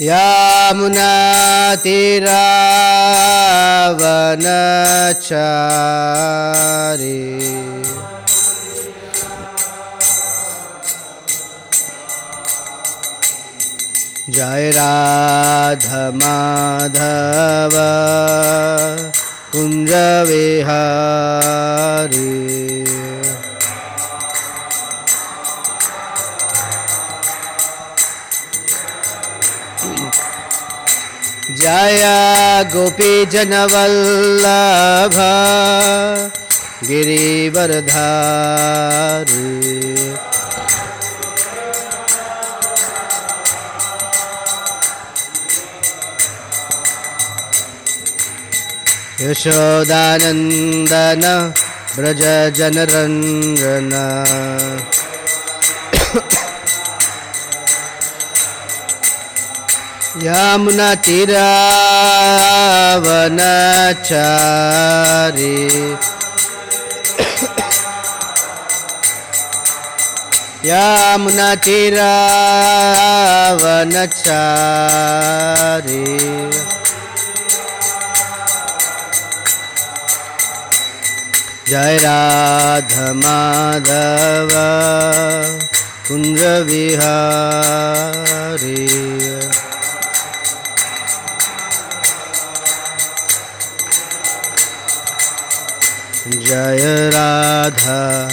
Yamunatiravanachari Jai Radha Madhava Kunja Vihari Jaya Gopi Janavallabha Girivardhari Yashodanandana Braja Janaranjana Yamunatiravanachari Yamunatiravanachari Jai Radha Madhava Kunja Vihari Jaya Radha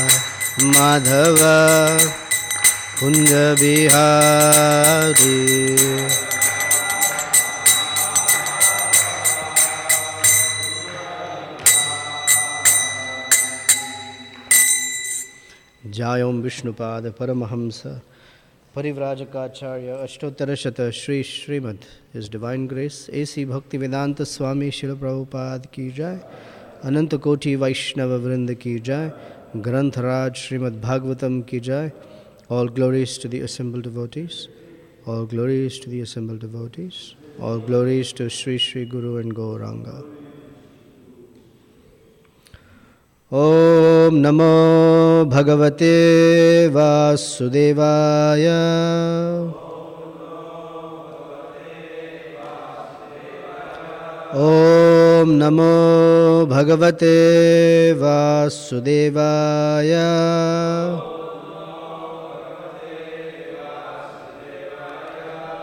Madhava Kunja Vihari Jayam Vishnupada Paramahamsa Parivrajakacharya Ashtottara Shri Srimad His Divine Grace A.C. Bhaktivedanta Swami Srila Prabhupada Ki Jai Ananta Koti Vaishnava Vrinda Ki Jai Grantharaj Srimad Bhagavatam Ki Jai. All glories to the assembled devotees. All glories to the assembled devotees. All glories to Sri Sri Guru and Gauranga. Om Namo Bhagavate Vasudevaya. Om Namo Bhagavate Vasudevaya.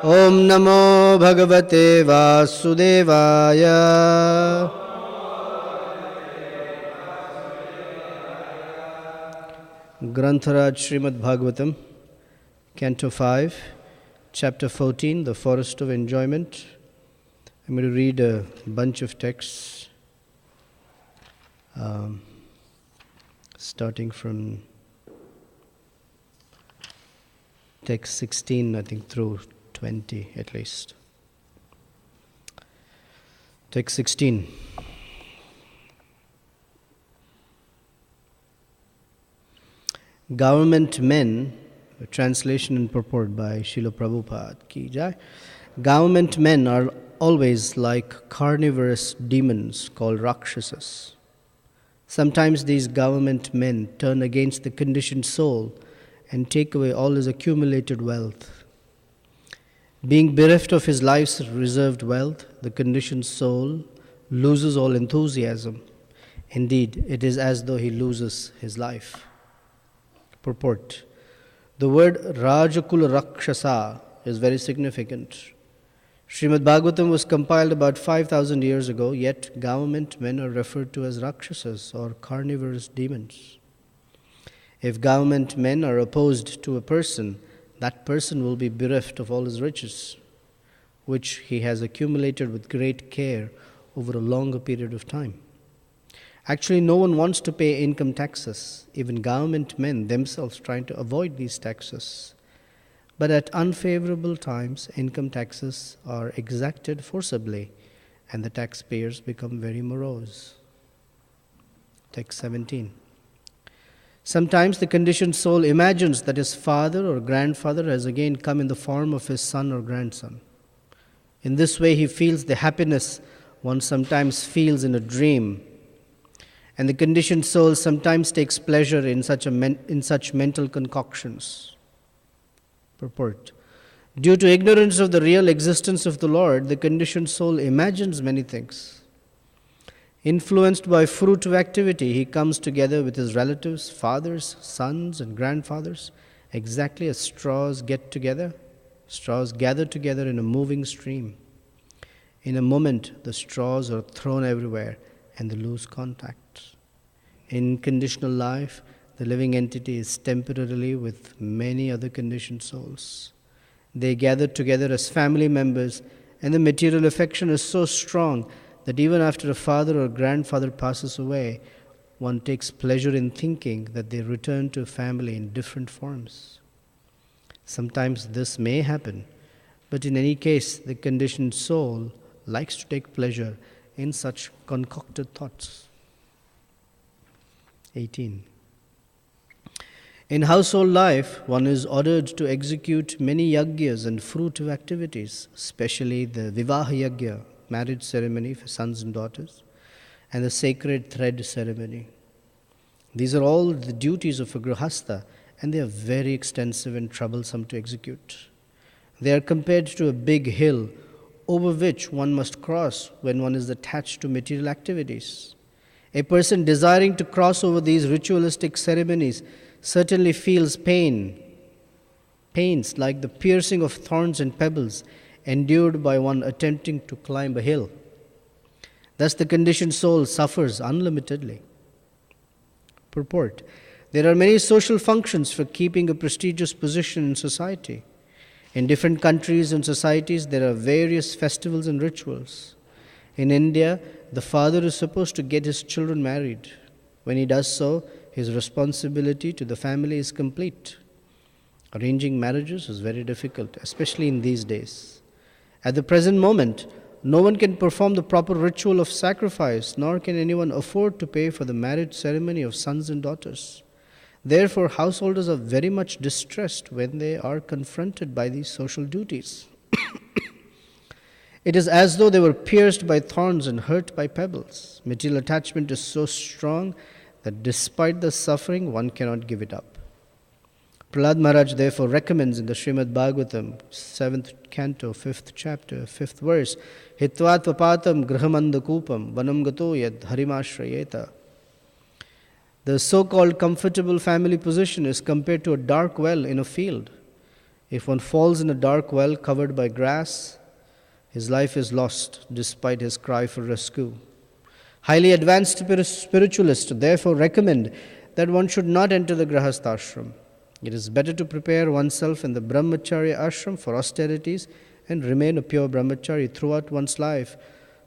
Om Namo Bhagavate Vasudevaya. Grantharaj Srimad Bhagavatam, Canto 5, Chapter 14, The Forest of Enjoyment. I'm going to read a bunch of texts, starting from text 16, I think, through 20 at least. Text 16. Government men, a translation and purport by Srila Prabhupada Ki Jai. Government men are always like carnivorous demons called Rakshasas. Sometimes these government men turn against the conditioned soul and take away all his accumulated wealth. Being bereft of his life's reserved wealth, the conditioned soul loses all enthusiasm. Indeed, it is as though he loses his life. Purport. The word Rajakul Rakshasa is very significant. Srimad Bhagavatam was compiled about 5,000 years ago, yet government men are referred to as Rakshasas or carnivorous demons. If government men are opposed to a person, that person will be bereft of all his riches, which he has accumulated with great care over a longer period of time. Actually, no one wants to pay income taxes, even government men themselves trying to avoid these taxes. But at unfavorable times, income taxes are exacted forcibly, and the taxpayers become very morose. Text 17. Sometimes the conditioned soul imagines that his father or grandfather has again come in the form of his son or grandson. In this way, he feels the happiness one sometimes feels in a dream. And the conditioned soul sometimes takes pleasure in such mental concoctions. Purport. Due to ignorance of the real existence of the Lord, the conditioned soul imagines many things. Influenced by fruitive activity, he comes together with his relatives, fathers, sons, and grandfathers, exactly as straws gather together in a moving stream. In a moment, the straws are thrown everywhere and they lose contact. In conditional life, the living entity is temporarily with many other conditioned souls. They gather together as family members, and the material affection is so strong that even after a father or grandfather passes away, one takes pleasure in thinking that they return to family in different forms. Sometimes this may happen, but in any case, the conditioned soul likes to take pleasure in such concocted thoughts. 18. In household life, one is ordered to execute many yagyas and fruitive activities, especially the Vivaha Yagya, marriage ceremony for sons and daughters, and the sacred thread ceremony. These are all the duties of a grihastha, and they are very extensive and troublesome to execute. They are compared to a big hill over which one must cross when one is attached to material activities. A person desiring to cross over these ritualistic ceremonies certainly feels pains like the piercing of thorns and pebbles endured by one attempting to climb a hill. Thus the conditioned soul suffers unlimitedly. Purport: there are many social functions for keeping a prestigious position in society. In different countries and societies, there are various festivals and rituals. In India, the father is supposed to get his children married. When he does so, his responsibility to the family is complete. Arranging marriages is very difficult, especially in these days. At the present moment, no one can perform the proper ritual of sacrifice, nor can anyone afford to pay for the marriage ceremony of sons and daughters. Therefore, householders are very much distressed when they are confronted by these social duties. It is as though they were pierced by thorns and hurt by pebbles. Material attachment is so strong that despite the suffering, one cannot give it up. Prahlad Maharaj therefore recommends in the Srimad Bhagavatam, 7th canto, 5th chapter, 5th verse, Hitvat vapatam grahamandakupam vanam gato yad harimashrayeta. The so-called comfortable family position is compared to a dark well in a field. If one falls in a dark well covered by grass, his life is lost despite his cry for rescue. Highly advanced spiritualists therefore recommend that one should not enter the Grahastha ashram. It is better to prepare oneself in the Brahmacharya ashram for austerities and remain a pure Brahmachari throughout one's life,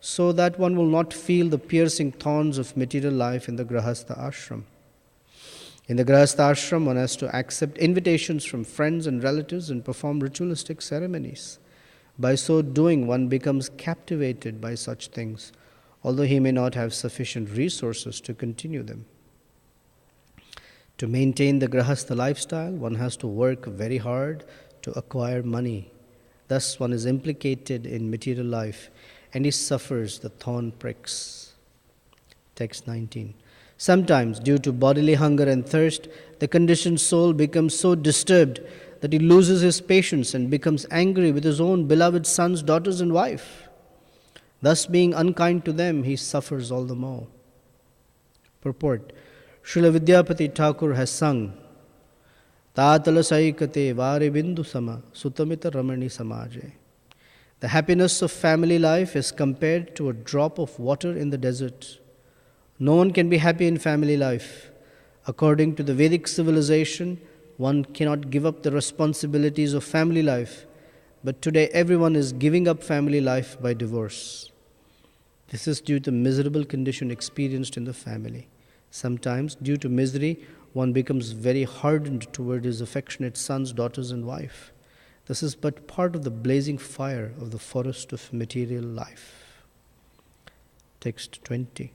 so that one will not feel the piercing thorns of material life in the Grahastha ashram. In the Grahastha ashram, one has to accept invitations from friends and relatives and perform ritualistic ceremonies. By so doing, one becomes captivated by such things, although he may not have sufficient resources to continue them. To maintain the Grahastha lifestyle, one has to work very hard to acquire money. Thus, one is implicated in material life, and he suffers the thorn pricks. Text 19. Sometimes, due to bodily hunger and thirst, the conditioned soul becomes so disturbed that he loses his patience and becomes angry with his own beloved sons, daughters, and wife. Thus, being unkind to them, he suffers all the more. Purport: Srila Vidyapati Thakur has sung, Tatala saikate vari bindu sama sutamita ramani samaje. The happiness of family life is compared to a drop of water in the desert. No one can be happy in family life. According to the Vedic civilization, one cannot give up the responsibilities of family life, but today everyone is giving up family life by divorce. This is due to miserable condition experienced in the family. Sometimes, due to misery, one becomes very hardened toward his affectionate sons, daughters, and wife. This is but part of the blazing fire of the forest of material life. Text 20.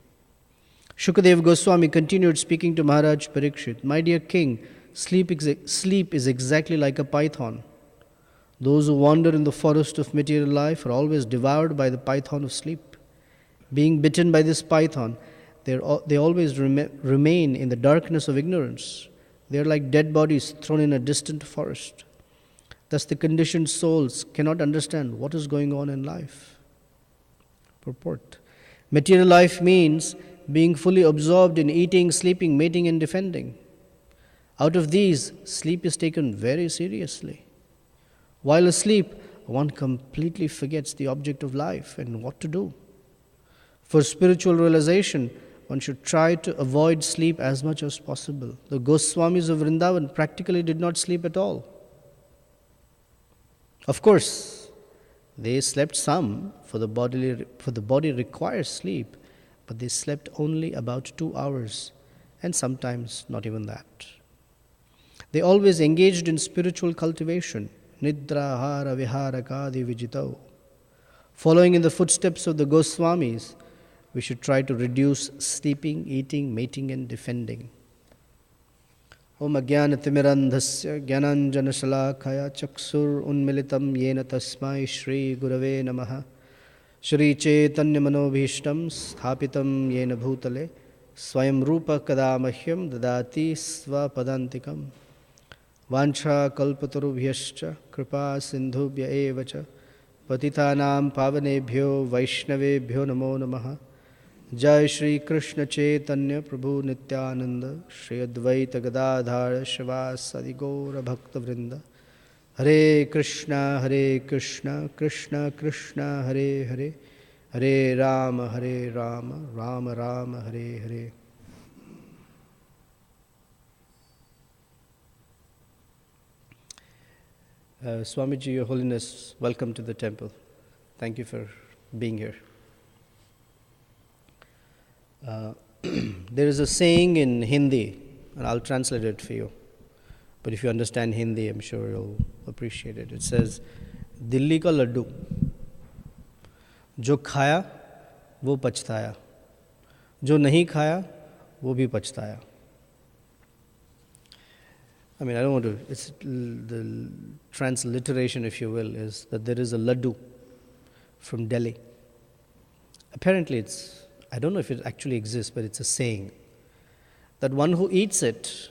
Shukadeva Goswami continued speaking to Maharaj Parikshit, My dear king, sleep is exactly like a python. Those who wander in the forest of material life are always devoured by the python of sleep. Being bitten by this python, they always remain in the darkness of ignorance. They are like dead bodies thrown in a distant forest. Thus the conditioned souls cannot understand what is going on in life. Purport. Material life means being fully absorbed in eating, sleeping, mating and defending. Out of these, sleep is taken very seriously. While asleep, one completely forgets the object of life and what to do. For spiritual realization, one should try to avoid sleep as much as possible. The Goswamis of Vrindavan practically did not sleep at all. Of course, they slept some, for the body requires sleep, but they slept only about 2 hours, and sometimes not even that. They always engaged in spiritual cultivation, nidra hara viharakadi vijitau. Following in the footsteps of the Goswamis, we should try to reduce sleeping, eating, mating and defending. Om Ajnanatimmirandhasya Jnananjanashalakaya Chaksur Unmilitam Yena Tasmai Shri Gurave Namaha Shri Chaitanya Manobhishtam Sthapitam Yena Bhutale Swayam Rupa Kadamahyam Dadati Svapadantikam Vancha Kalpatarubhyascha Kripa Sindhubhya Evacha Patitanam Pavanebhyo Vaishnavebhyo Namo Namaha Jai Shri Krishna Chaitanya Prabhu Nityananda Shri Advaita Gadadhara Shivasadi Gaura Bhakta Vrinda Hare Krishna Krishna Krishna Hare Hare Hare Rama Rama Rama Hare Hare. Swamiji, Your Holiness, welcome to the temple. Thank you for being here. There is a saying in Hindi, and I'll translate it for you. But if you understand Hindi, I'm sure you'll appreciate it. It says, Dilli ka laddu, jo khaya, wo pachhtaya. Jo nahi khaya, wo bhi pachhtaya. I mean, I don't want to, it's the transliteration, if you will, is that there is a laddu from Delhi. Apparently it's, I don't know if it actually exists, but it's a saying that one who eats it,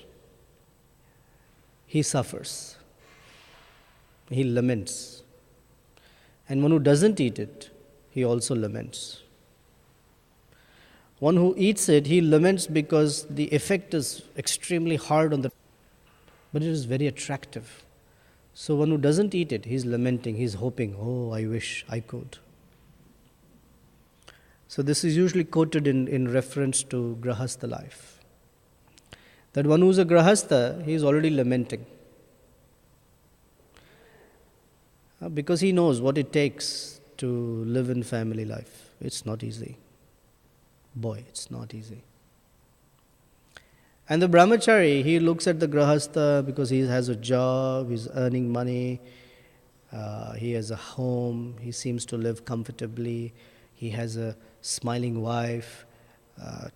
he suffers, he laments. And one who doesn't eat it, he also laments. One who eats it, he laments because the effect is extremely hard on the, but it is very attractive. So one who doesn't eat it, he's lamenting, he's hoping, oh, I wish I could. So this is usually quoted in reference to Grahastha life. That one who's a Grahastha, he is already lamenting. Because he knows what it takes to live in family life. It's not easy. Boy, it's not easy. And the brahmachari, he looks at the Grahastha because he has a job, he's earning money, he has a home, he seems to live comfortably, he has a smiling wife,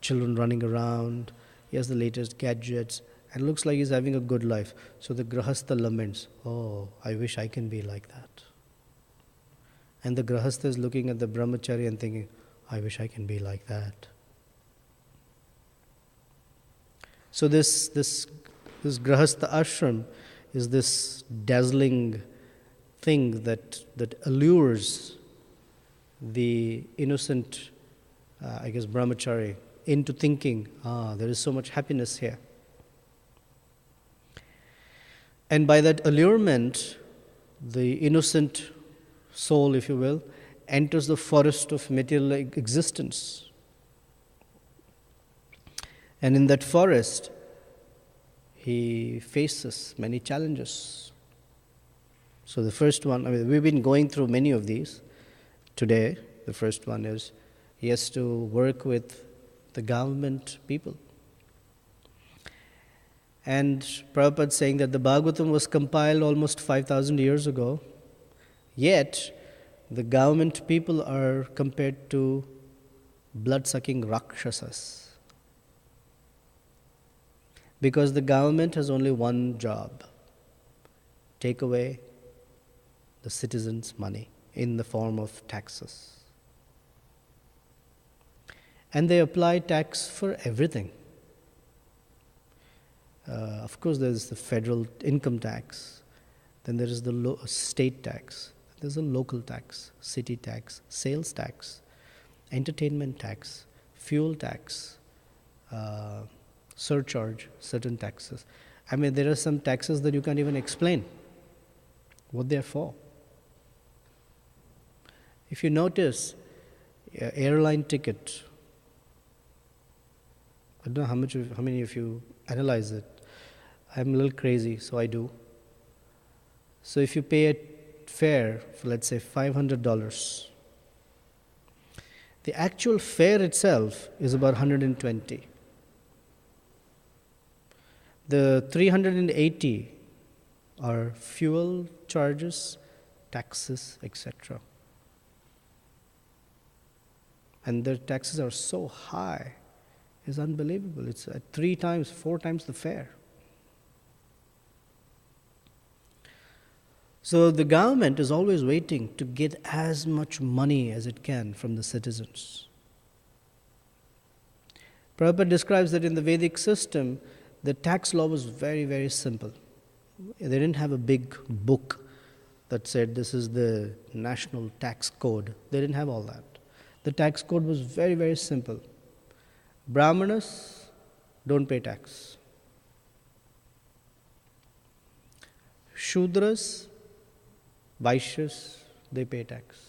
children running around, he has the latest gadgets, and looks like he's having a good life. So the Grahastha laments, oh, I wish I can be like that. And the Grahastha is looking at the brahmachari and thinking, I wish I can be like that. So this Grahastha ashram is this dazzling thing that allures the innocent, brahmachari into thinking, there is so much happiness here. And by that allurement, the innocent soul, if you will, enters the forest of material existence. And in that forest, he faces many challenges. So the first one, we've been going through many of these. Today, the first one is he has to work with the government people. And Prabhupada saying that the Bhagavatam was compiled almost 5,000 years ago, yet the government people are compared to blood-sucking Rakshasas. Because the government has only one job, take away the citizens' money in the form of taxes. And they apply tax for everything. Of course, there's the federal income tax, Then there is the state tax. There's a local tax, city tax, sales tax, entertainment tax, fuel tax, surcharge, certain taxes. I mean, there are some taxes that you can't even explain what they're for. If you notice, airline ticket, I don't know how many of you analyze it. I'm a little crazy, so I do. So if you pay a fare for, let's say, $500, the actual fare itself is about 120. The 380 are fuel charges, taxes, etc. And their taxes are so high, it's unbelievable. It's at 3 times, 4 times the fare. So the government is always waiting to get as much money as it can from the citizens. Prabhupada describes that in the Vedic system, the tax law was very, very simple. They didn't have a big book that said this is the national tax code. They didn't have all that. The tax code was very, very simple. Brahmanas don't pay tax. Shudras, Vaishyas, they pay tax.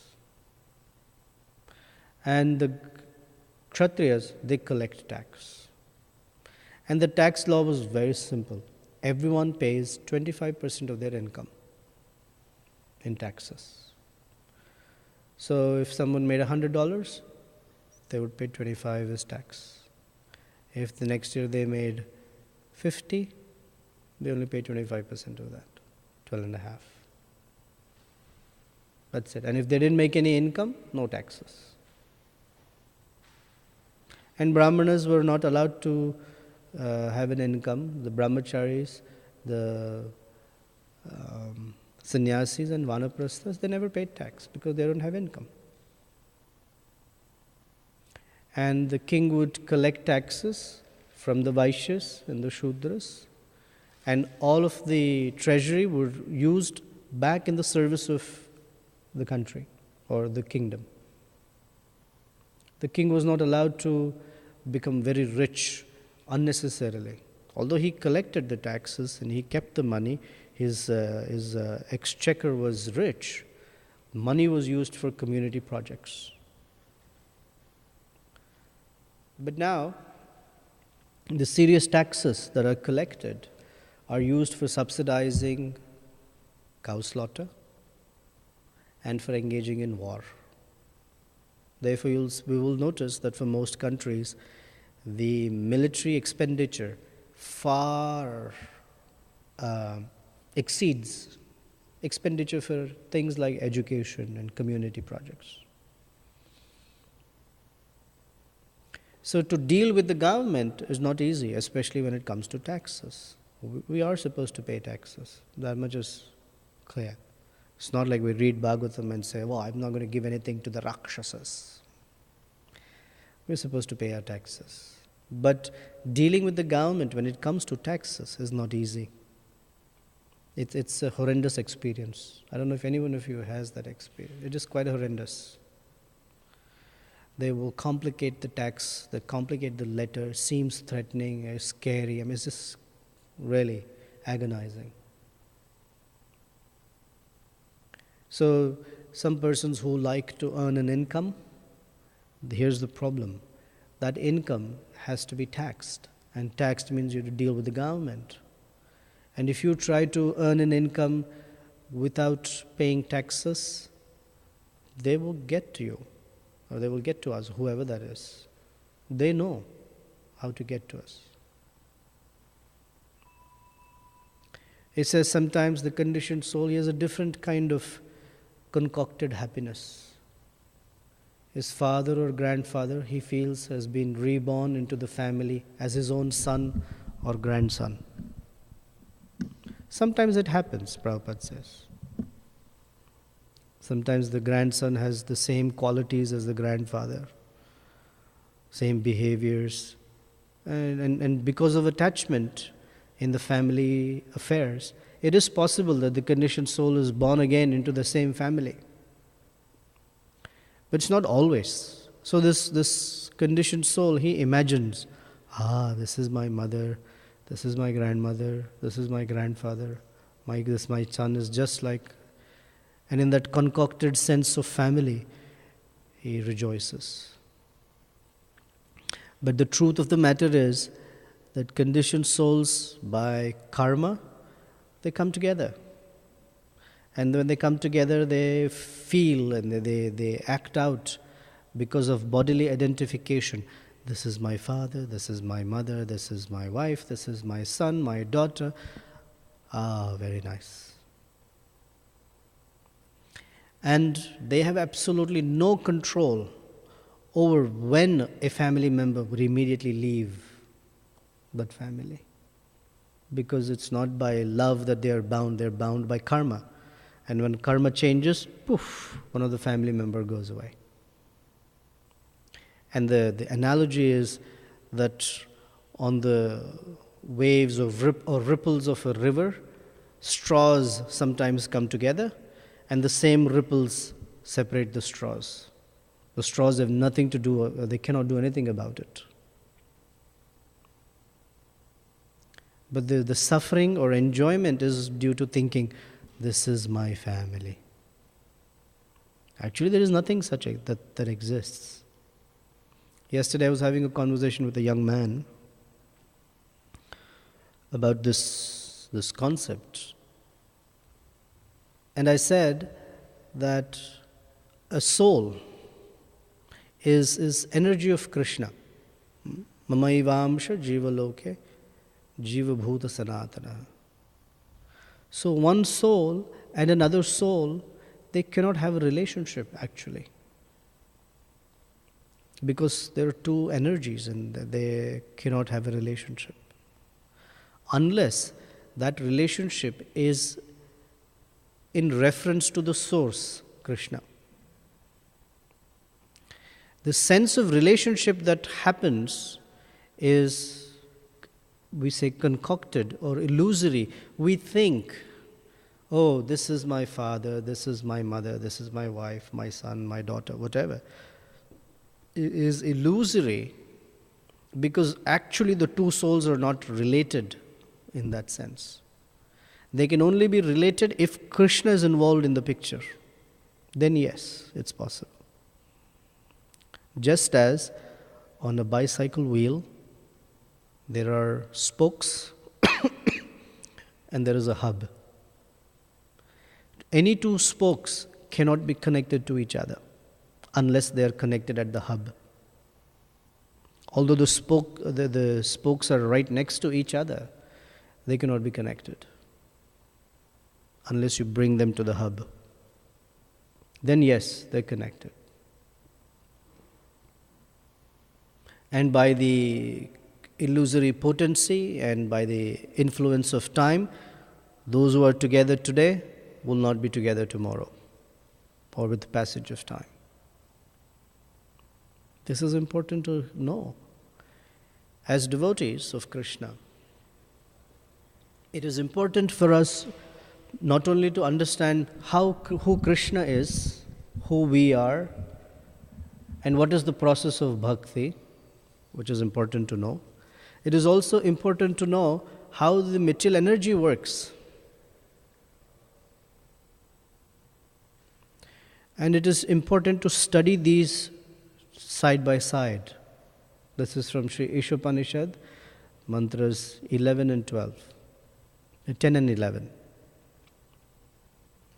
And the Kshatriyas, they collect tax. And the tax law was very simple. Everyone pays 25% of their income in taxes. So if someone made $100, they would pay 25 as tax. If the next year they made 50, they only pay 25% of that, 12.5. That's it. And if they didn't make any income, no taxes. And Brahmanas were not allowed to have an income. The Brahmacharis, the Sannyasis and Vanaprasthas, they never paid tax because they don't have income. And the king would collect taxes from the Vaishyas and the Shudras, and all of the treasury were used back in the service of the country or the kingdom. The king was not allowed to become very rich unnecessarily. Although he collected the taxes and he kept the money, his exchequer was rich. Money was used for community projects. But now, the serious taxes that are collected are used for subsidizing cow slaughter and for engaging in war. Therefore, we will notice that for most countries, the military expenditure far exceeds expenditure for things like education and community projects. So to deal with the government is not easy, especially when it comes to taxes. We are supposed to pay taxes. That much is clear. It's not like we read Bhagavatam and say, well, I'm not going to give anything to the Rakshasas. We're supposed to pay our taxes. But dealing with the government when it comes to taxes is not easy. It's a horrendous experience. I don't know if anyone of you has that experience. It is quite horrendous. They will complicate the tax, they complicate the letter, seems threatening, scary. I mean, it's just really agonizing. So, some persons who like to earn an income, here's the problem. That income has to be taxed, and taxed means you have to deal with the government. And if you try to earn an income without paying taxes, they will get to you, or they will get to us, whoever that is. They know how to get to us. It says sometimes the conditioned soul, he has a different kind of concocted happiness. His father or grandfather, he feels, has been reborn into the family as his own son or grandson. Sometimes it happens, Prabhupada says. Sometimes the grandson has the same qualities as the grandfather, same behaviors, and because of attachment in the family affairs, it is possible that the conditioned soul is born again into the same family. But it's not always. So this conditioned soul, he imagines, this is my mother, this is my grandmother, this is my grandfather, my son is just like... And in that concocted sense of family, he rejoices. But the truth of the matter is that conditioned souls, by karma, they come together. And when they come together, they feel and they act out because of bodily identification. This is my father, this is my mother, this is my wife, this is my son, my daughter. Very nice. And they have absolutely no control over when a family member would immediately leave that family. Because it's not by love that they're bound by karma. And when karma changes, poof, one of the family member goes away. And the analogy is that on the waves or ripples of a river, straws sometimes come together, and the same ripples separate the straws. The straws have nothing to do, they cannot do anything about it. But the suffering or enjoyment is due to thinking, this is my family. Actually, there is nothing such that exists. Yesterday I was having a conversation with a young man about this concept. And I said that a soul is energy of Krishna. Mamaivamsha jiva loke jiva bhuta sanatana. So one soul and another soul, they cannot have a relationship actually. Because there are two energies and they cannot have a relationship. Unless that relationship is in reference to the source, Krishna. The sense of relationship that happens is, we say, concocted or illusory. We think, this is my father, this is my mother, this is my wife, my son, my daughter, whatever. It is illusory because actually the two souls are not related in that sense. They can only be related if Krishna is involved in the picture. Then yes, it's possible. Just as on a bicycle wheel, there are spokes and there is a hub. Any two spokes cannot be connected to each other unless they are connected at the hub. Although the spokes are right next to each other, they cannot be connected unless you bring them to the hub. Then yes, they're connected. And by the illusory potency and by the influence of time, those who are together today will not be together tomorrow or with the passage of time. This is important to know. As devotees of Krishna, it is important for us not only to understand who Krishna is, who we are, and what is the process of bhakti, which is important to know. It is also important to know how the material energy works. And it is important to study these side by side. This is from Sri Ishopanishad, mantras 11 and 12. 10 and 11.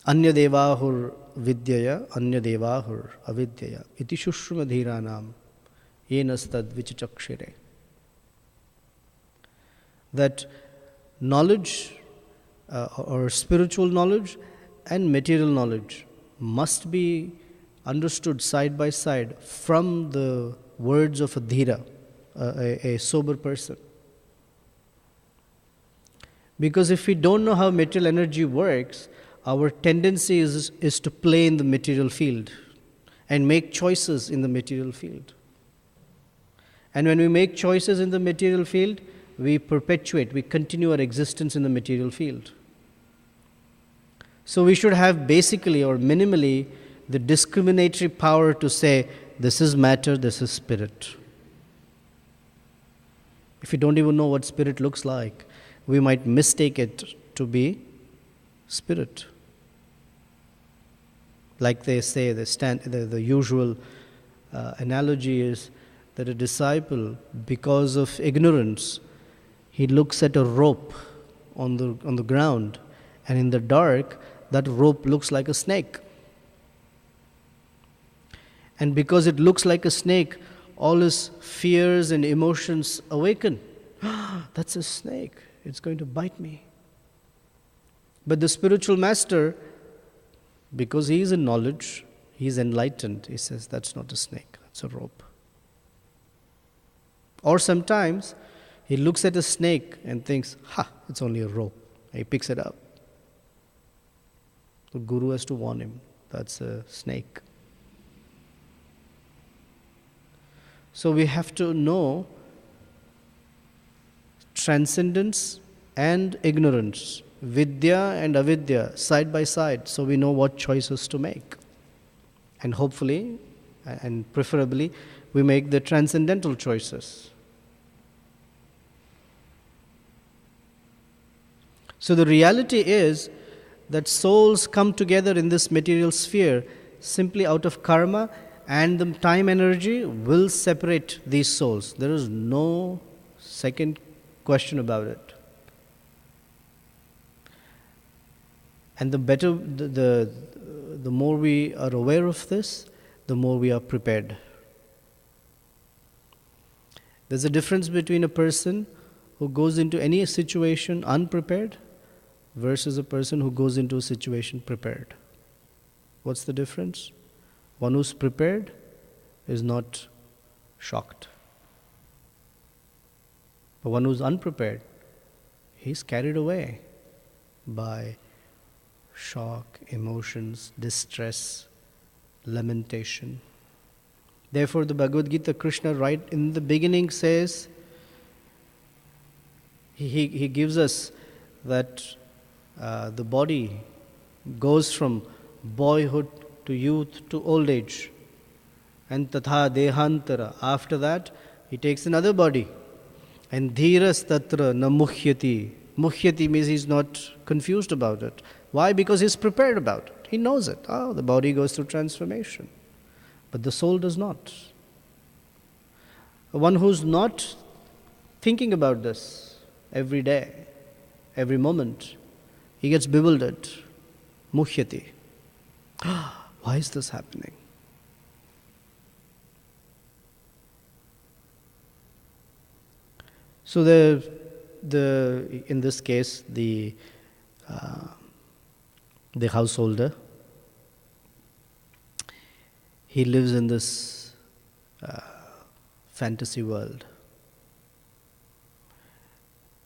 Anya devahur vidyaya, anya devahur avidyaya, iti shushrumadhiranam, yenastad vichachakshire. That knowledge or spiritual knowledge and material knowledge must be understood side by side from the words of a dhira, a sober person. Because if we don't know how material energy works, our tendency is to play in the material field and make choices in the material field. And when we make choices in the material field, we continue our existence in the material field. So we should have basically or minimally the discriminatory power to say, this is matter, this is spirit. If we don't even know what spirit looks like, we might mistake it to be spirit. Like they say, the usual analogy is that a disciple, because of ignorance, he looks at a rope on the ground, and in the dark, that rope looks like a snake. And because it looks like a snake, all his fears and emotions awaken. That's a snake. It's going to bite me. But the spiritual master, because he is in knowledge, he is enlightened, he says, that's not a snake, that's a rope. Or sometimes he looks at a snake and thinks, it's only a rope. And he picks it up. The guru has to warn him, that's a snake. So we have to know transcendence and ignorance, vidya and avidya, side by side, so we know what choices to make. And hopefully, and preferably, we make the transcendental choices. So the reality is that souls come together in this material sphere simply out of karma, and the time energy will separate these souls. There is no second question about it. And the more we are aware of this, the more we are prepared. There's a difference between a person who goes into any situation unprepared versus a person who goes into a situation prepared. What's the difference? One who's prepared is not shocked. But one who's unprepared, he's carried away by shock, emotions, distress, lamentation. Therefore, the Bhagavad Gita, Krishna right in the beginning says, he gives us that the body goes from boyhood to youth to old age. And tatha dehantara. After that, he takes another body. And dhiras tatra na muhyati. Muhyati means he's not confused about it. Why? Because he's prepared about it. He knows it. The body goes through transformation. But the soul does not. One who's not thinking about this every day, every moment, he gets bewildered. Muhyati. Why is this happening? So in this case, the householder, he lives in this fantasy world.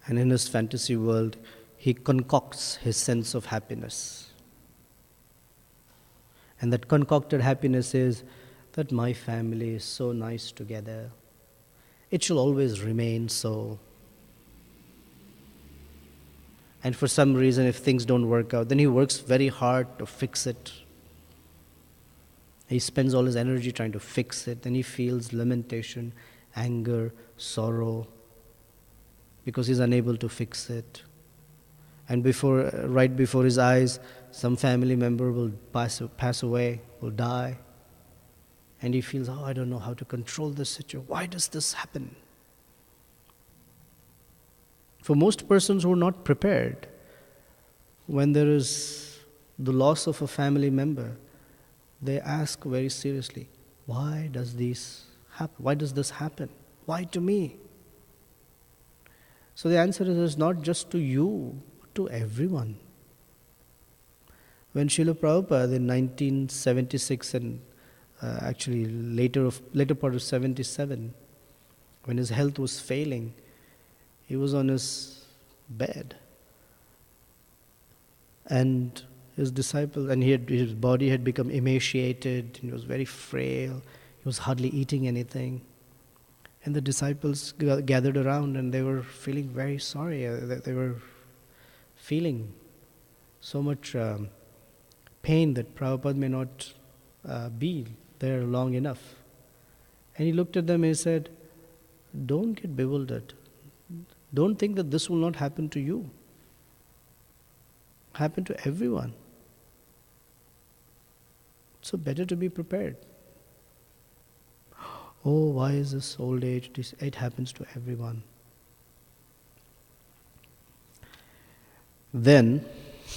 And in his fantasy world, he concocts his sense of happiness. And that concocted happiness is that my family is so nice together. It shall always remain so. And for some reason, if things don't work out, then he works very hard to fix it. He spends all his energy trying to fix it. Then he feels lamentation, anger, sorrow, because he's unable to fix it. And right before his eyes, some family member will pass away, will die. And he feels, I don't know how to control this situation. Why does this happen? For most persons who are not prepared, when there is the loss of a family member, they ask very seriously, why does this happen? Why does this happen? Why to me? So the answer is, it's not just to you, to everyone. When Srila Prabhupada in 1976 and actually later part of 77, when his health was failing, he was on his bed. And his disciple, and his body had become emaciated, and he was very frail, he was hardly eating anything. And the disciples gathered around and they were feeling very sorry. They were feeling so much pain that Prabhupada may not be there long enough. And he looked at them and he said, don't get bewildered. Don't think that this will not happen to you. Happen to everyone. So better to be prepared. Oh, why is this old age? It happens to everyone. Then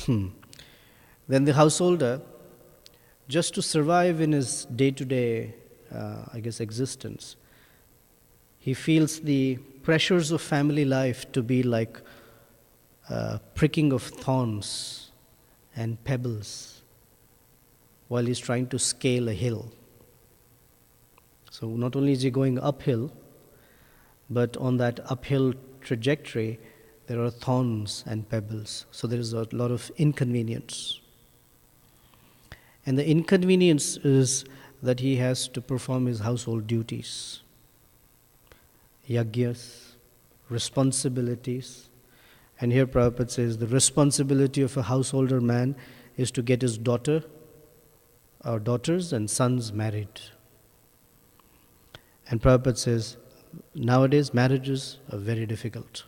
the householder, just to survive in his day-to-day, existence, he feels the pressures of family life to be like pricking of thorns and pebbles while he's trying to scale a hill. So not only is he going uphill, but on that uphill trajectory, there are thorns and pebbles. So there is a lot of inconvenience. And the inconvenience is that he has to perform his household duties, yagyas, responsibilities. And here Prabhupada says the responsibility of a householder man is to get his daughters and sons married. And Prabhupada says, nowadays marriages are very difficult.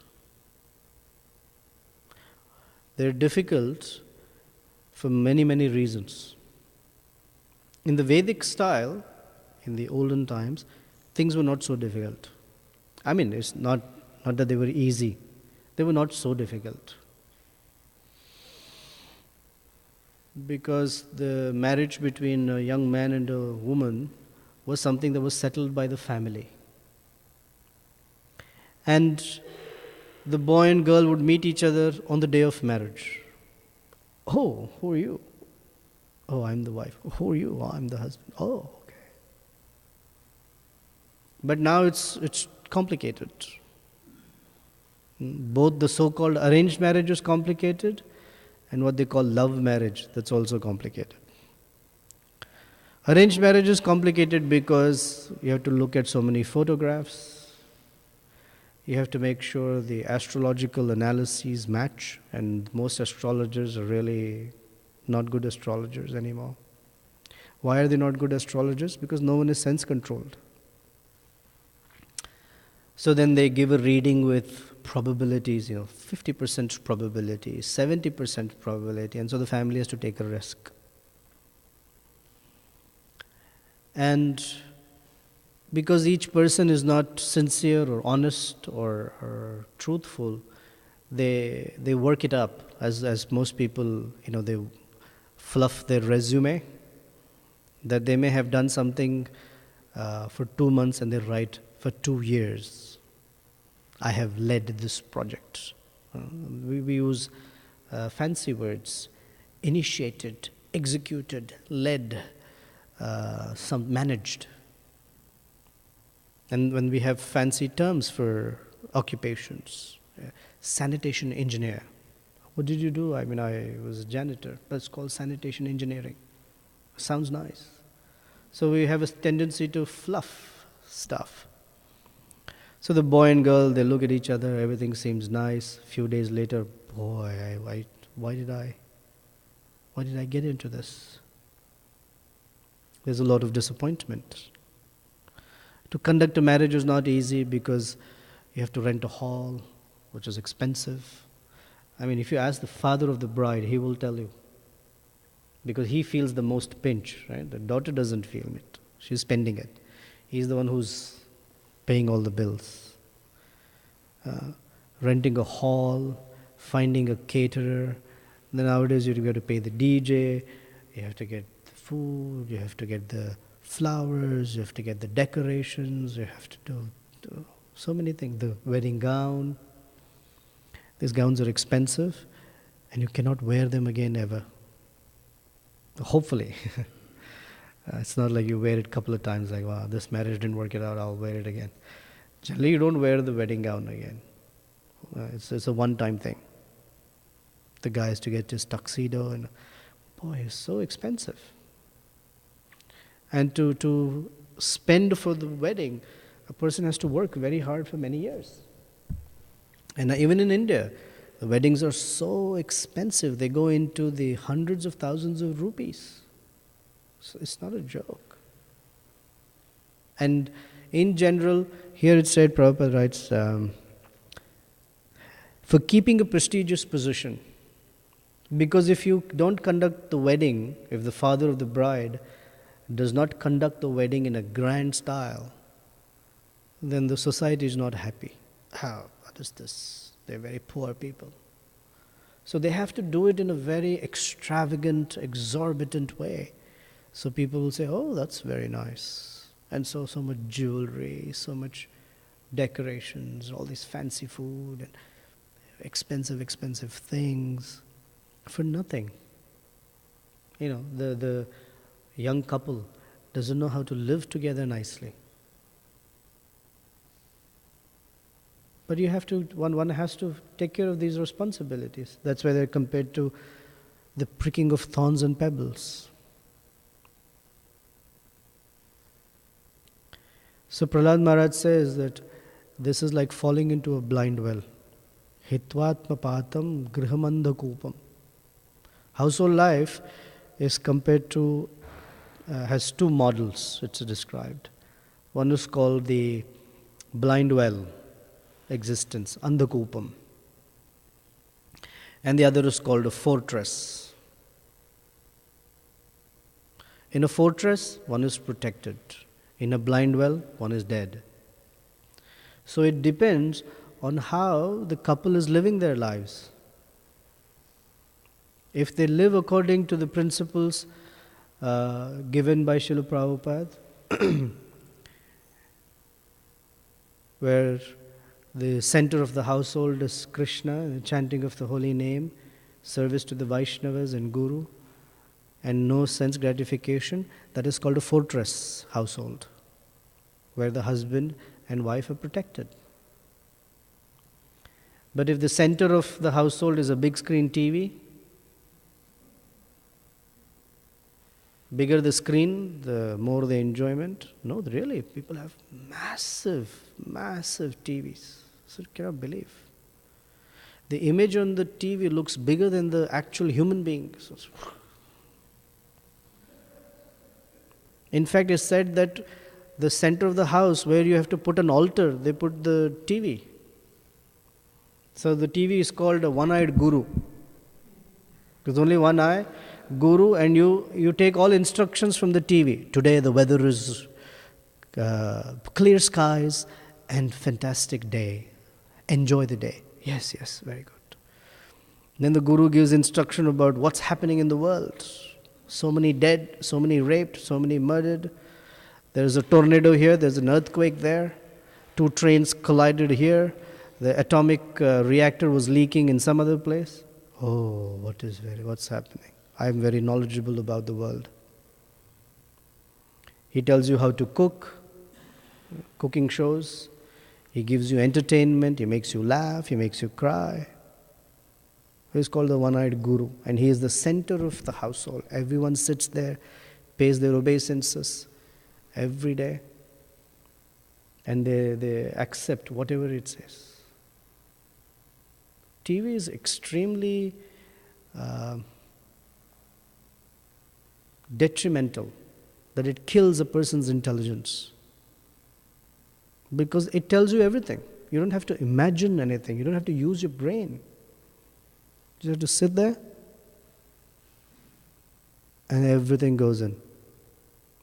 They're difficult for many, many reasons. In the Vedic style, in the olden times, things were not so difficult. I mean, it's not that they were easy. They were not so difficult. Because the marriage between a young man and a woman was something that was settled by the family. And the boy and girl would meet each other on the day of marriage. Oh, who are you? Oh, I'm the wife. Who are you? Oh, I'm the husband. Oh, okay. But now it's complicated. Both the so-called arranged marriage is complicated and what they call love marriage, that's also complicated. Arranged marriage is complicated because you have to look at so many photographs. You have to make sure the astrological analyses match, and most astrologers are really not good astrologers anymore. Why are they not good astrologers? Because no one is sense controlled. So then they give a reading with probabilities, 50% probability, 70% probability, and so the family has to take a risk. And because each person is not sincere or honest or truthful, they work it up, as most people, they fluff their resume, that they may have done something for 2 months and they write for 2 years. I have led this project. We use fancy words: initiated, executed, led, some managed. And when we have fancy terms for occupations, sanitation engineer. What did you do? I was a janitor. That's called sanitation engineering. Sounds nice. So we have a tendency to fluff stuff. So the boy and girl, they look at each other, everything seems nice. A few days later, boy, why did I get into this? There's a lot of disappointment. To conduct a marriage is not easy because you have to rent a hall, which is expensive. If you ask the father of the bride, he will tell you. Because he feels the most pinch, right? The daughter doesn't feel it. She's spending it. He's the one who's paying all the bills. Renting a hall, finding a caterer. Then nowadays you've got to pay the DJ, you have to get the food, you have to get the flowers, you have to get the decorations, you have to do so many things. The wedding gown. These gowns are expensive and you cannot wear them again ever. Hopefully. It's not like you wear it a couple of times, like, wow, this marriage didn't work it out, I'll wear it again. Generally, you don't wear the wedding gown again. It's a one-time thing. The guy has to get his tuxedo, and boy, it's so expensive. And to spend for the wedding, a person has to work very hard for many years. And even in India, The weddings are so expensive. They go into the hundreds of thousands of rupees. So it's not a joke. And in general, here it said, Prabhupada writes, for keeping a prestigious position. Because if you don't conduct the wedding, if the father of the bride does not conduct the wedding in a grand style, then the society is not happy. What is this? They're very poor people. So they have to do it in a very extravagant, exorbitant way. So people will say, oh, that's very nice. And so much jewelry, so much decorations, all this fancy food, and expensive things for nothing. The young couple doesn't know how to live together nicely. But you have to, one has to take care of these responsibilities. That's why they're compared to the pricking of thorns and pebbles. So Prahlad Maharaj says that this is like falling into a blind well. Hitvatma patam grihamandha kupam. Household life is compared to, has two models, it's described. One is called the blind well existence, andhakupam. And the other is called a fortress. In a fortress, one is protected. In a blind well, one is dead. So it depends on how the couple is living their lives. If they live according to the principles given by Srila Prabhupada, where the center of the household is Krishna, the chanting of the holy name, service to the Vaishnavas and Guru, and no sense gratification, that is called a fortress household, where the husband and wife are protected. But if the center of the household is a big screen TV, bigger the screen, the more the enjoyment. No, really, people have massive TVs. So you cannot believe. The image on the TV looks bigger than the actual human being. In fact, it's said that the center of the house where you have to put an altar, they put the TV. So the TV is called a one-eyed guru. There's only one eye, guru, and you take all instructions from the TV. Today the weather is clear skies and fantastic day. Enjoy the day. Yes, very good. Then the guru gives instruction about what's happening in the world. So many dead, so many raped, so many murdered. There's a tornado here, there's an earthquake there. 2 trains collided here. The atomic reactor was leaking in some other place. Oh, what's happening? I'm very knowledgeable about the world. He tells you how to cook, cooking shows. He gives you entertainment, he makes you laugh, he makes you cry. He's called the one-eyed guru, and he is the center of the household. Everyone sits there, pays their obeisances every day, and they accept whatever it says. TV is extremely detrimental, that it kills a person's intelligence. Because it tells you everything. You don't have to imagine anything. You don't have to use your brain. You have to sit there and everything goes in.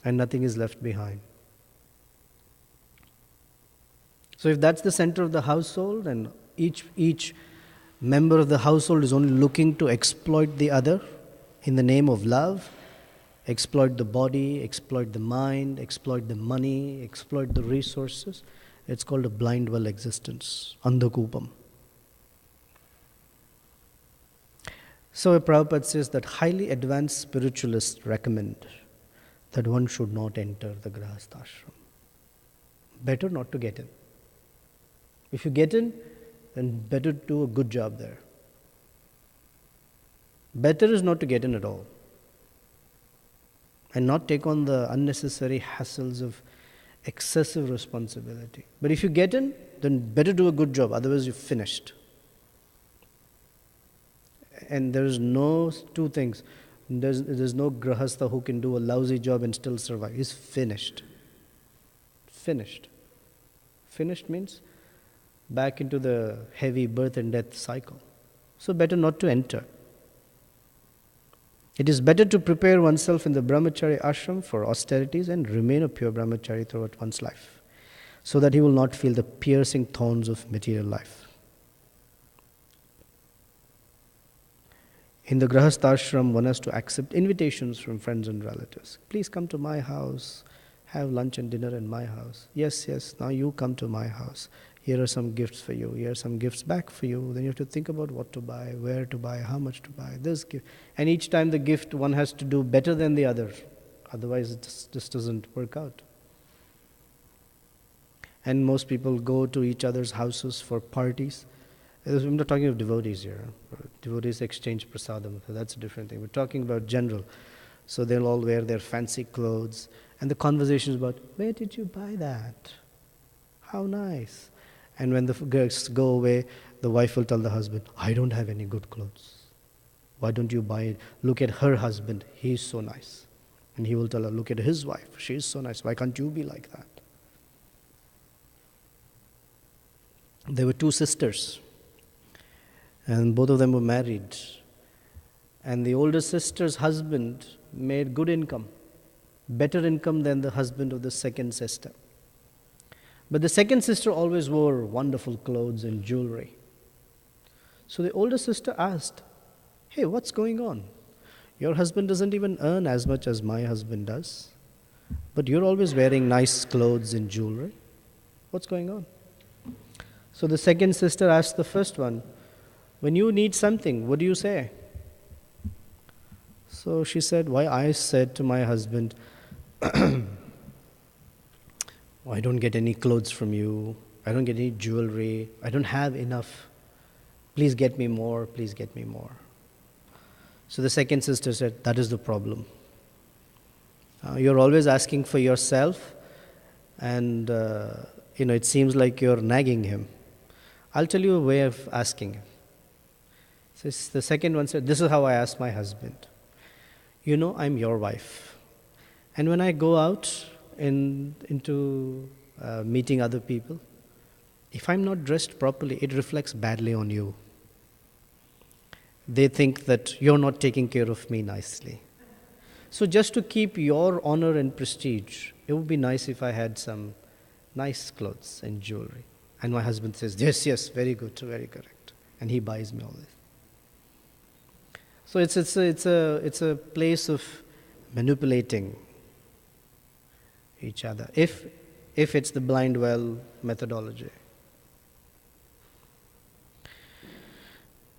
And nothing is left behind. So if that's the center of the household and each member of the household is only looking to exploit the other in the name of love, exploit the body, exploit the mind, exploit the money, exploit the resources, it's called a blind well existence, andhakupam. So Prabhupada says that highly advanced spiritualists recommend that one should not enter the grahastha ashram. Better not to get in. If you get in, then better do a good job there. Better is not to get in at all. And not take on the unnecessary hassles of excessive responsibility. But if you get in, then better do a good job, otherwise you're finished. And there's no two things. There's no grahastha who can do a lousy job and still survive. He's finished. Finished. Finished means back into the heavy birth and death cycle. So better not to enter. It is better to prepare oneself in the brahmachari ashram for austerities and remain a pure brahmachari throughout one's life, so that he will not feel the piercing thorns of material life. In the grahastha ashram, one has to accept invitations from friends and relatives. Please come to my house, have lunch and dinner in my house. Yes, now you come to my house. Here are some gifts for you. Here are some gifts back for you. Then you have to think about what to buy, where to buy, how much to buy, this gift. And each time the gift, one has to do better than the other. Otherwise, it just doesn't work out. And most people go to each other's houses for parties. I'm not talking of devotees here. Devotees exchange prasadam, so that's a different thing. We're talking about general. So they'll all wear their fancy clothes. And the conversation is about, where did you buy that? How nice. And when the guests go away, the wife will tell the husband, I don't have any good clothes. Why don't you buy it? Look at her husband, he's so nice. And he will tell her, look at his wife, she's so nice. Why can't you be like that? There were two sisters, and both of them were married. And the older sister's husband made good income, better income than the husband of the second sister. But the second sister always wore wonderful clothes and jewelry. So the older sister asked, hey, what's going on? Your husband doesn't even earn as much as my husband does, but you're always wearing nice clothes and jewelry. What's going on? So the second sister asked the first one, when you need something, what do you say? So she said, why, I said to my husband, I don't get any clothes from you. I don't get any jewelry. I don't have enough. Please get me more. Please get me more. So the second sister said, that is the problem. You're always asking for yourself, and it seems like you're nagging him. I'll tell you a way of asking him. So the second one said, this is how I ask my husband. I'm your wife. And when I go out into meeting other people, if I'm not dressed properly, it reflects badly on you. They think that you're not taking care of me nicely. So just to keep your honor and prestige, it would be nice if I had some nice clothes and jewelry. And my husband says, yes, very good, very correct. And he buys me all this. So it's a place of manipulating each other, if it's the blind well methodology.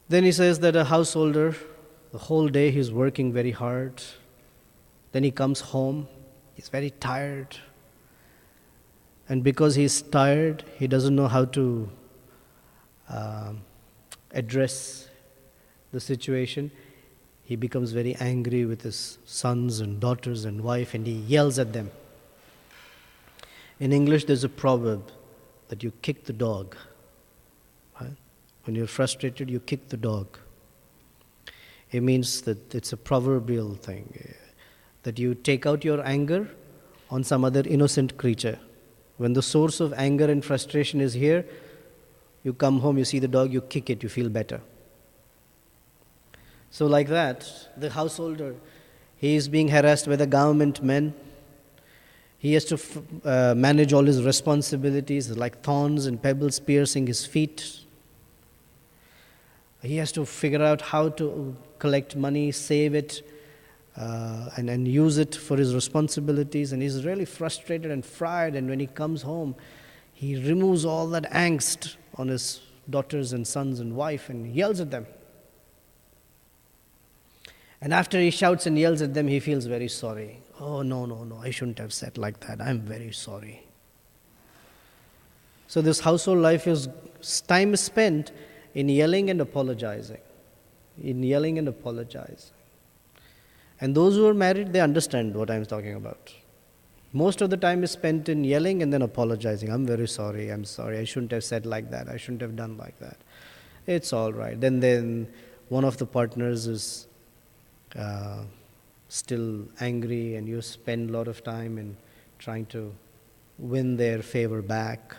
Then he says that a householder, the whole day he's working very hard. Then he comes home, he's very tired. And because he's tired, he doesn't know how to address the situation. He becomes very angry with his sons and daughters and wife, and he yells at them. In English, there's a proverb that you kick the dog. Right? When you're frustrated, you kick the dog. It means that it's a proverbial thing, that you take out your anger on some other innocent creature. When the source of anger and frustration is here, you come home, you see the dog, you kick it, you feel better. So like that, the householder, he is being harassed by the government men. He has to manage all his responsibilities, like thorns and pebbles piercing his feet. He has to figure out how to collect money, save it, and use it for his responsibilities. And he's really frustrated and fried. And when he comes home, he removes all that angst on his daughters and sons and wife and yells at them. And after he shouts and yells at them, he feels very sorry. Oh, no, I shouldn't have said like that. I'm very sorry. So this household life is time spent in yelling and apologizing. And those who are married, they understand what I'm talking about. Most of the time is spent in yelling and then apologizing. I'm very sorry, I shouldn't have said like that, I shouldn't have done like that. It's all right. Then one of the partners is still angry, and you spend a lot of time in trying to win their favor back.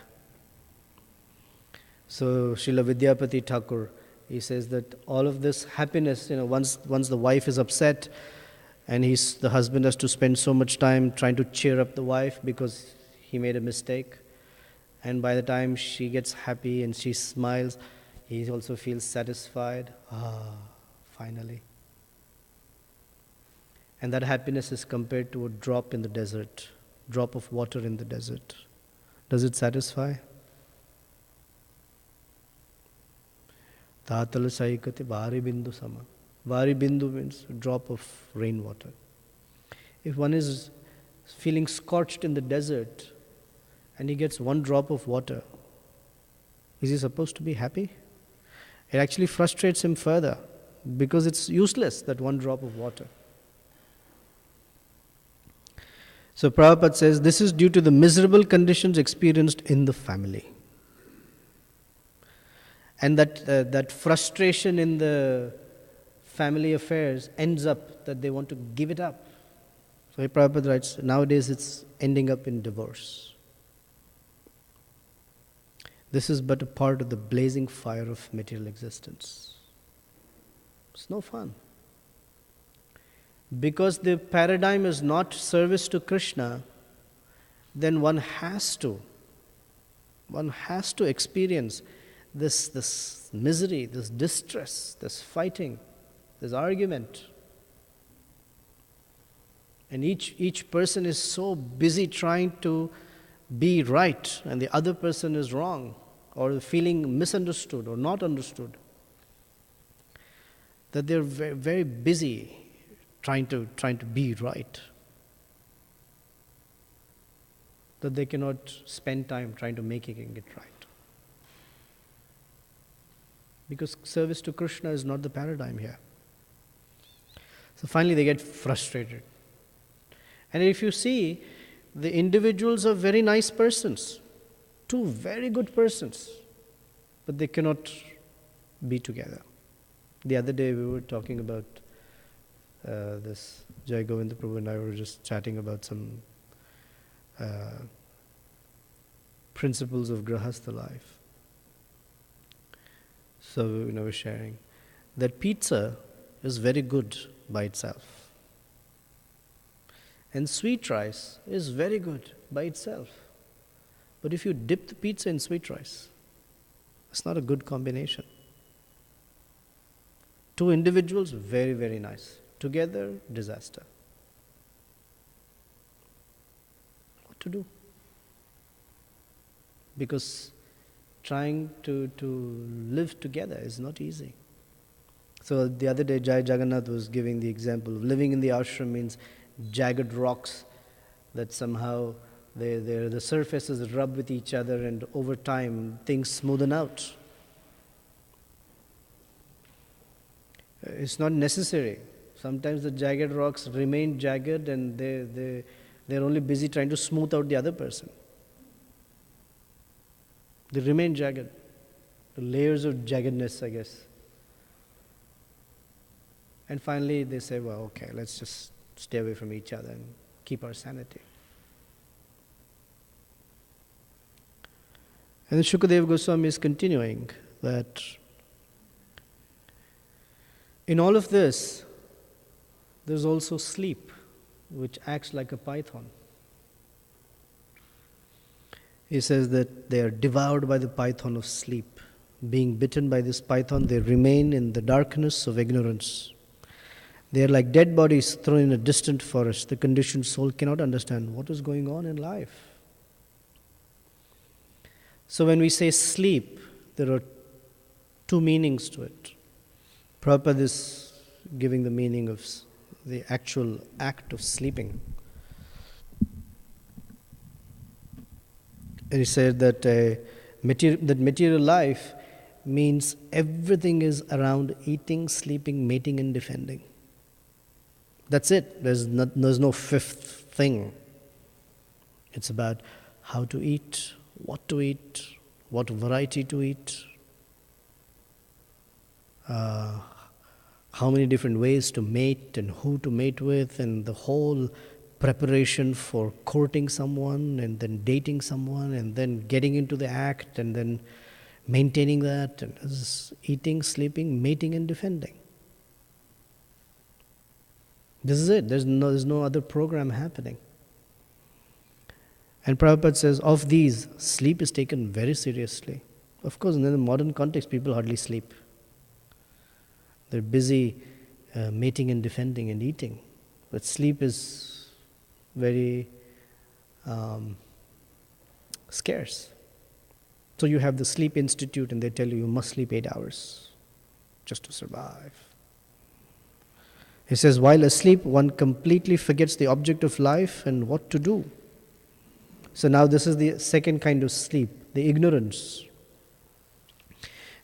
So Srila Vidyapati Thakur, he says that all of this happiness, once the wife is upset, and the husband has to spend so much time trying to cheer up the wife because he made a mistake, and by the time she gets happy and she smiles, he also feels satisfied. Finally. And that happiness is compared to a drop in the desert, drop of water in the desert. Does it satisfy? Tātala saikate vari bindu sama. Vari bindu means a drop of rainwater. If one is feeling scorched in the desert and he gets one drop of water, is he supposed to be happy? It actually frustrates him further because it's useless, that one drop of water. So Prabhupada says this is due to the miserable conditions experienced in the family. And that frustration in the family affairs ends up that they want to give it up. So Prabhupada writes, nowadays it's ending up in divorce. This is but a part of the blazing fire of material existence. It's no fun. Because the paradigm is not service to Krishna, then one has to experience this misery, this distress, this fighting, this argument. And each person is so busy trying to be right and the other person is wrong, or feeling misunderstood or not understood, that they're very, very busy trying to be right, that they cannot spend time trying to making it right. Because service to Krishna is not the paradigm here. So finally they get frustrated. And if you see, the individuals are very nice persons, two very good persons, but they cannot be together. The other day we were talking about this, Jai Govinda Prabhu and I were just chatting about some principles of Grahastha life. So, we're sharing that pizza is very good by itself. And sweet rice is very good by itself. But if you dip the pizza in sweet rice, it's not a good combination. Two individuals, very, very nice. Together, disaster. What to do? Because trying to live together is not easy. So the other day, Jai Jagannath was giving the example of living in the ashram means jagged rocks that somehow the surfaces rub with each other, and over time things smoothen out. It's not necessary. Sometimes the jagged rocks remain jagged and they're only busy trying to smooth out the other person. They remain jagged. The layers of jaggedness, I guess. And finally they say, well, okay, let's just stay away from each other and keep our sanity. And then Shukadeva Goswami is continuing that in all of this, there's also sleep, which acts like a python. He says that they are devoured by the python of sleep. Being bitten by this python, they remain in the darkness of ignorance. They are like dead bodies thrown in a distant forest. The conditioned soul cannot understand what is going on in life. So when we say sleep, there are two meanings to it. Prabhupada is giving the meaning of the actual act of sleeping. And he said that material life means everything is around eating, sleeping, mating, and defending. That's it. There's no fifth thing. It's about how to eat, what variety to eat, how many different ways to mate and who to mate with, and the whole preparation for courting someone and then dating someone and then getting into the act and then maintaining that, and this is eating, sleeping, mating and defending. This is it. There's no other program happening. And Prabhupada says, of these, sleep is taken very seriously. Of course, in the modern context, people hardly sleep. They're busy mating and defending and eating. But sleep is very scarce. So you have the Sleep Institute and they tell you must sleep 8 hours just to survive. He says, while asleep, one completely forgets the object of life and what to do. So now this is the second kind of sleep, the ignorance.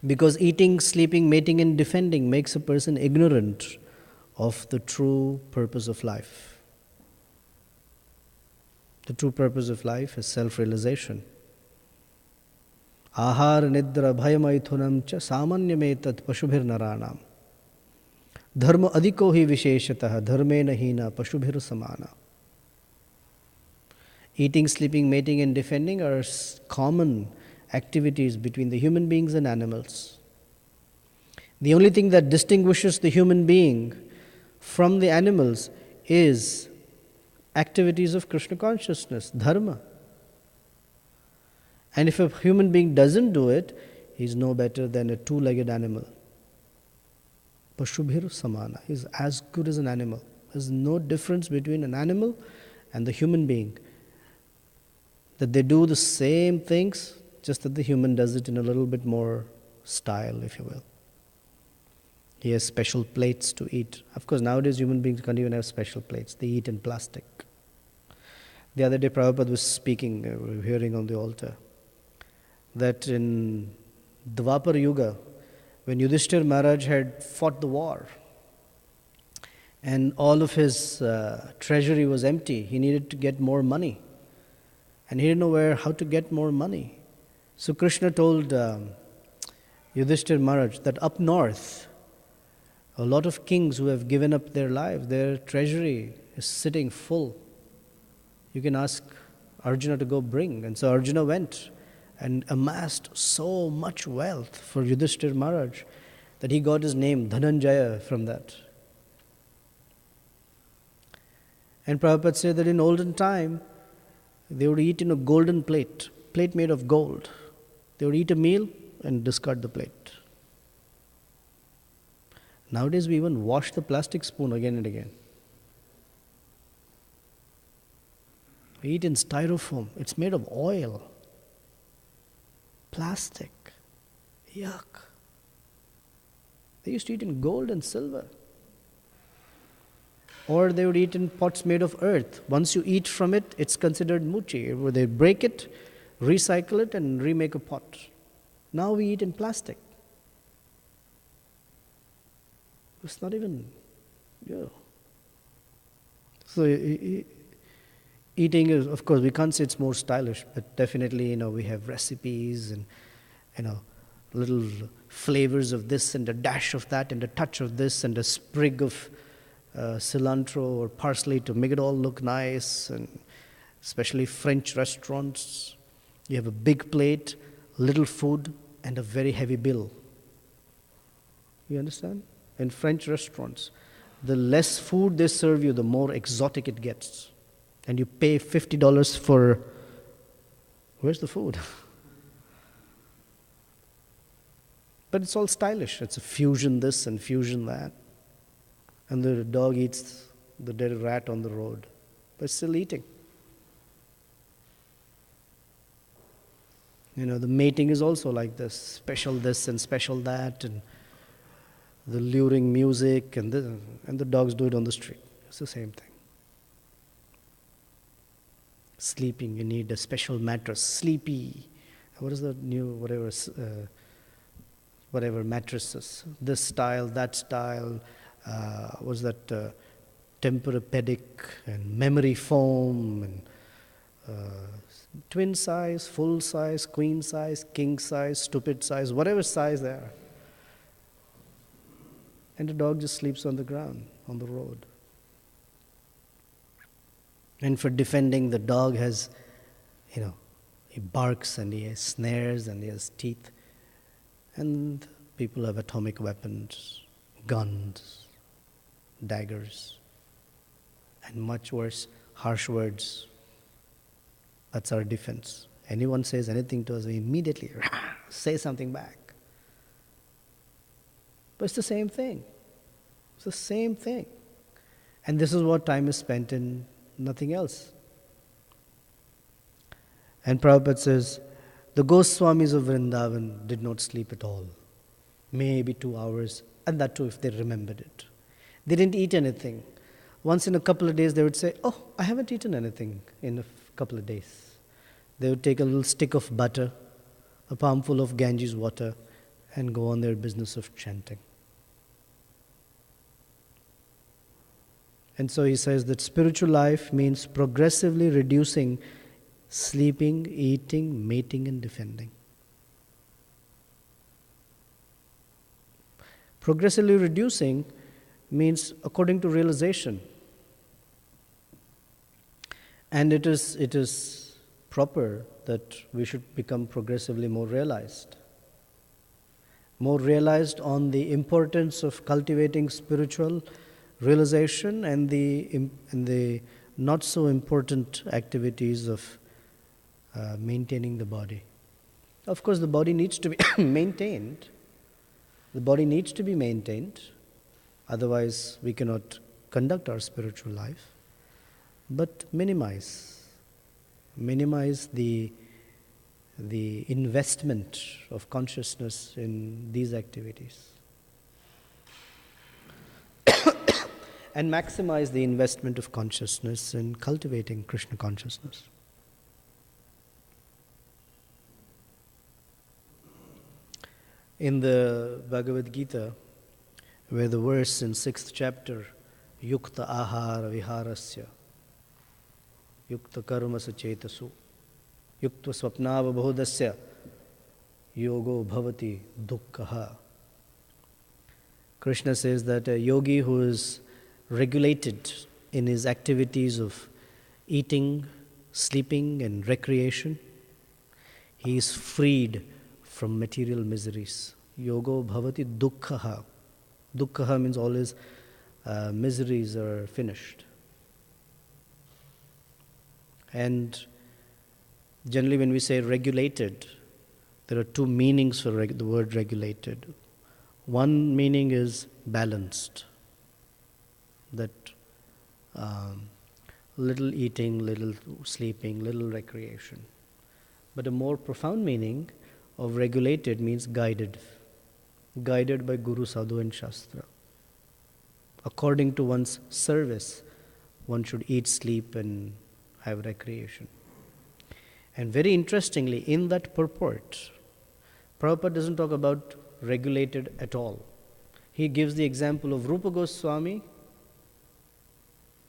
Because eating, sleeping, mating and defending makes a person ignorant of the true purpose of life. The true purpose of life is self-realization. Ahar nidra bhayamaithunam cha samanyametat pashubhir naranam. Dharma adhiko hi visheshatah dharmena hina pashubhir samana. Eating, sleeping, mating and defending are common activities between the human beings and animals. The only thing that distinguishes the human being from the animals is activities of Krishna consciousness, dharma. And if a human being doesn't do it, he's no better than a two-legged animal. Pashubhir samana. He's as good as an animal. There's no difference between an animal and the human being. That they do the same things, just that the human does it in a little bit more style, if you will. He has special plates to eat. Of course, nowadays human beings can't even have special plates. They eat in plastic. The other day Prabhupada was speaking, we were hearing on the altar, that in Dvapar Yuga, when Yudhishthira Maharaj had fought the war, and all of his treasury was empty, he needed to get more money. And he didn't know how to get more money. So Krishna told Yudhishthira Maharaj that up north, a lot of kings who have given up their lives, their treasury is sitting full. You can ask Arjuna to go bring. And so Arjuna went and amassed so much wealth for Yudhishthira Maharaj that he got his name Dhananjaya from that. And Prabhupada said that in olden time, they would eat in a golden plate made of gold. They would eat a meal and discard the plate. Nowadays we even wash the plastic spoon again and again. We eat in styrofoam. It's made of oil. Plastic. Yuck. They used to eat in gold and silver. Or they would eat in pots made of earth. Once you eat from it, it's considered muchi. Where they break it, recycle it, and remake a pot. Now we eat in plastic. It's not even, So eating is, of course, we can't say it's more stylish, but definitely, we have recipes and, little flavors of this and a dash of that and a touch of this and a sprig of cilantro or parsley to make it all look nice. And especially French restaurants, you have a big plate, little food, and a very heavy bill. You understand? In French restaurants, the less food they serve you, the more exotic it gets. And you pay $50 for, where's the food? But it's all stylish. It's a fusion this and fusion that. And the dog eats the dead rat on the road, but still eating. The mating is also like this and special that, and the luring music, and the dogs do it on the street. It's the same thing. Sleeping, you need a special mattress. Sleepy. What is the new, whatever mattresses? This style, that style. Was that Tempur-Pedic and memory foam and twin size, full size, queen size, king size, stupid size, whatever size they are. And the dog just sleeps on the ground, on the road. And for defending, the dog has, he barks and he has snares and he has teeth. And people have atomic weapons, guns, daggers, and much worse, harsh words. That's our defense. Anyone says anything to us, we immediately say something back. But it's the same thing. It's the same thing. And this is what time is spent in, nothing else. And Prabhupada says, the Goswamis of Vrindavan did not sleep at all. Maybe 2 hours, and that too if they remembered it. They didn't eat anything. Once in a couple of days they would say, oh, I haven't eaten anything in a couple of days. They would take a little stick of butter, a palmful of Ganges water, and go on their business of chanting. And so he says that spiritual life means progressively reducing sleeping, eating, mating, and defending. Progressively reducing means according to realization. And it is proper that we should become progressively more realized. More realized on the importance of cultivating spiritual realization and the not so important activities of maintaining the body. Of course, the body needs to be maintained. The body needs to be maintained. Otherwise, we cannot conduct our spiritual life. But minimize the investment of consciousness in these activities. And maximize the investment of consciousness in cultivating Krishna consciousness. In the Bhagavad Gita, where the verse in 6th chapter, Yukta ahara viharasya, Yukta karma sachetasu, Yukta swapnava bhodasya, yogo bhavati dukkha. Krishna says that a yogi who is regulated in his activities of eating, sleeping, and recreation, he is freed from material miseries. Yogo bhavati dukkha. Dukkha means all his miseries are finished. And generally when we say regulated, there are two meanings for the word regulated. One meaning is balanced. That little eating, little sleeping, little recreation. But a more profound meaning of regulated means guided. Guided by Guru, Sadhu and Shastra. According to one's service, one should eat, sleep and have recreation. And very interestingly, in that purport, Prabhupada doesn't talk about regulated at all. He gives the example of Rupa Goswami,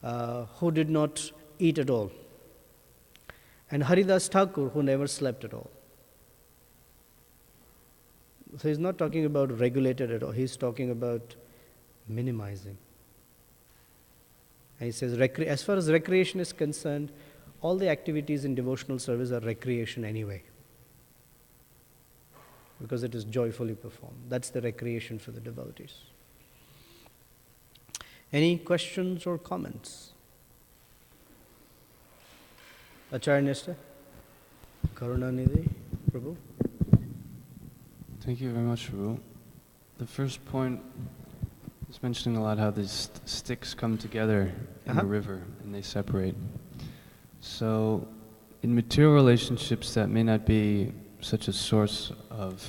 who did not eat at all, and Haridas Thakur, who never slept at all. So he's not talking about regulated at all, he's talking about minimizing. And he says, as far as recreation is concerned, all the activities in devotional service are recreation anyway, because it is joyfully performed. That's the recreation for the devotees. Any questions or comments? Acharya Nishta, Karunanidhi, Prabhu. Thank you very much, Prabhu. The first point is mentioning a lot how these sticks come together in the river and they separate. So, in material relationships that may not be such a source of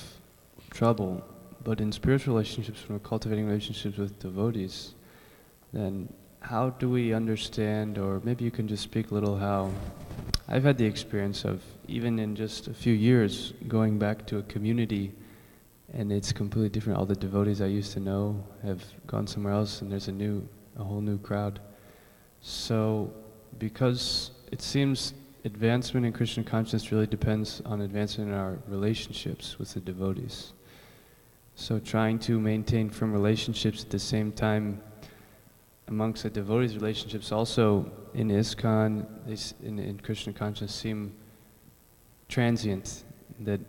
trouble, but in spiritual relationships, when we're cultivating relationships with devotees, then how do we understand, or maybe you can just speak a little how I've had the experience of, even in just a few years, going back to a community and it's completely different. All the devotees I used to know have gone somewhere else and there's a whole new crowd. So, because it seems advancement in Krishna consciousness really depends on advancement in our relationships with the devotees. So trying to maintain firm relationships at the same time amongst the devotees' relationships also in ISKCON, in Krishna consciousness seem transient, that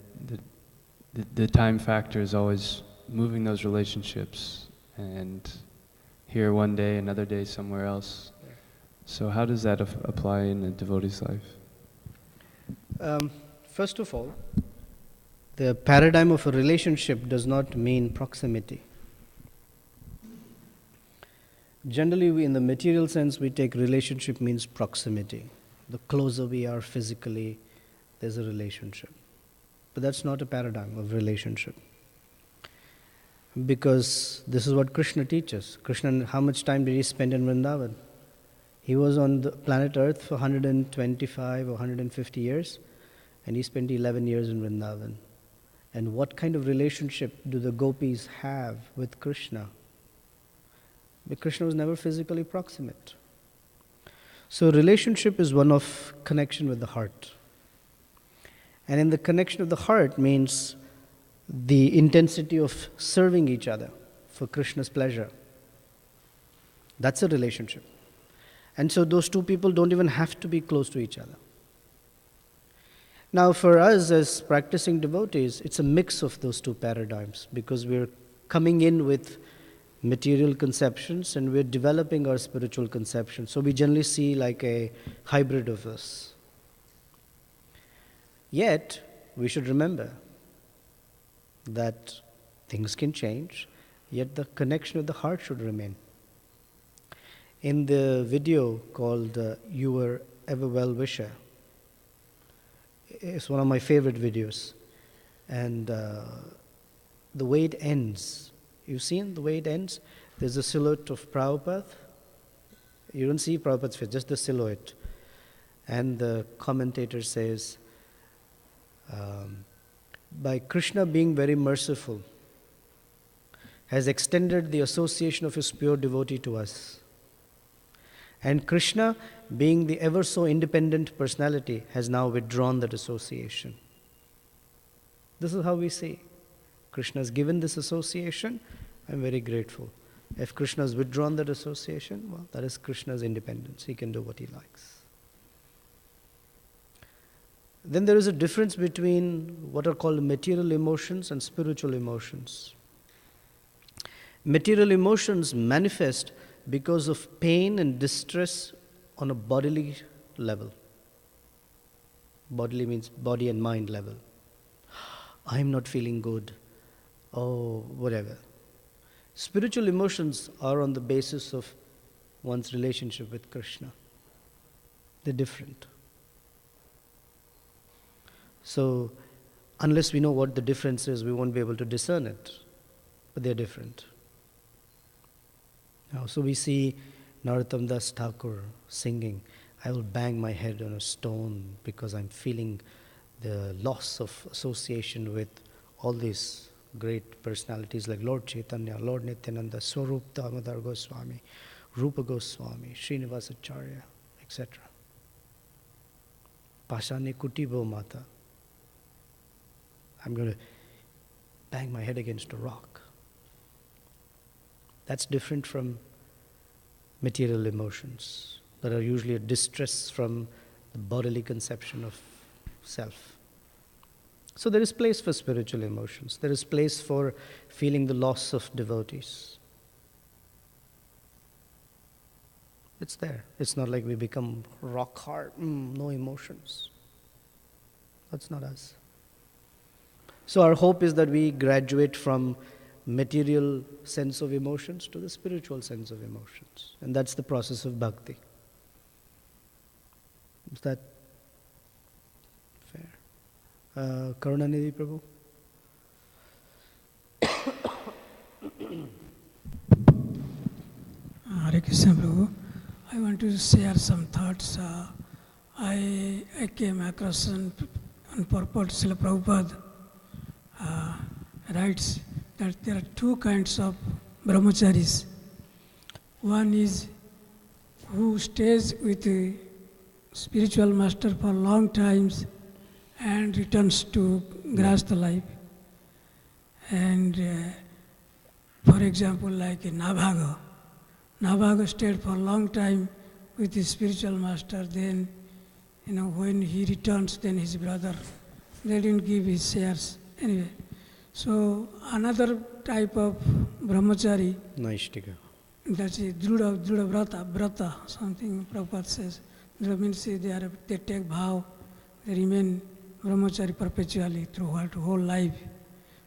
the time factor is always moving those relationships, and here one day, another day somewhere else. So how does that apply in a devotee's life? First of all, the paradigm of a relationship does not mean proximity. Generally, in the material sense, we take relationship means proximity. The closer we are physically, there's a relationship. But that's not a paradigm of relationship. Because this is what Krishna teaches. Krishna, how much time did he spend in Vrindavan? He was on the planet Earth for 125 or 150 years, and he spent 11 years in Vrindavan. And what kind of relationship do the gopis have with Krishna? But Krishna was never physically proximate. So relationship is one of connection with the heart. And in the connection of the heart means the intensity of serving each other for Krishna's pleasure. That's a relationship. And so those two people don't even have to be close to each other. Now for us as practicing devotees, it's a mix of those two paradigms, because we're coming in with material conceptions and we're developing our spiritual conceptions. So we generally see like a hybrid of this. Yet, we should remember that things can change, yet the connection of the heart should remain. In the video called You Were Ever Well Wisher, it's one of my favorite videos. And the way it ends, you've seen the way it ends? There's a silhouette of Prabhupada. You don't see Prabhupada's face, just the silhouette. And the commentator says, by Krishna being very merciful, has extended the association of his pure devotee to us. And Krishna, being the ever so independent personality, has now withdrawn that association. This is how we see. Krishna has given this association. I'm very grateful. If Krishna has withdrawn that association, well, that is Krishna's independence. He can do what he likes. Then there is a difference between what are called material emotions and spiritual emotions. Material emotions manifest because of pain and distress on a bodily level. Bodily means body and mind level. I'm not feeling good. Oh, whatever. Spiritual emotions are on the basis of one's relationship with Krishna. They're different. So, unless we know what the difference is, we won't be able to discern it. But they're different. Now, so we see Narottam Das Thakur singing, I will bang my head on a stone because I'm feeling the loss of association with all these great personalities like Lord Chaitanya, Lord Nityananda, Swarup Damodar Goswami, Rupa Goswami, Srinivasacharya, etc. Pashane Kutibo Mata. I'm going to bang my head against a rock. That's different from material emotions that are usually a distress from the bodily conception of self. So there is place for spiritual emotions. There is place for feeling the loss of devotees. It's there. It's not like we become rock hard, no emotions. That's not us. So our hope is that we graduate from material sense of emotions to the spiritual sense of emotions. And that's the process of bhakti. Is that fair? Karunanidhi Prabhu? Hare Krishna Prabhu. I want to share some thoughts. I came across on purport Srila Prabhupada writes that there are two kinds of brahmacharis. One is who stays with a spiritual master for long times and returns to grahastha life. And for example, like Nabhaga. Nabhaga stayed for a long time with his spiritual master. Then, when he returns, then his brother, they didn't give his shares. Anyway, so another type of brahmachari, Naishtika. that's a Druda Vrata, something Prabhupada says. Druda means they take vow, they remain brahmachari perpetually throughout whole life.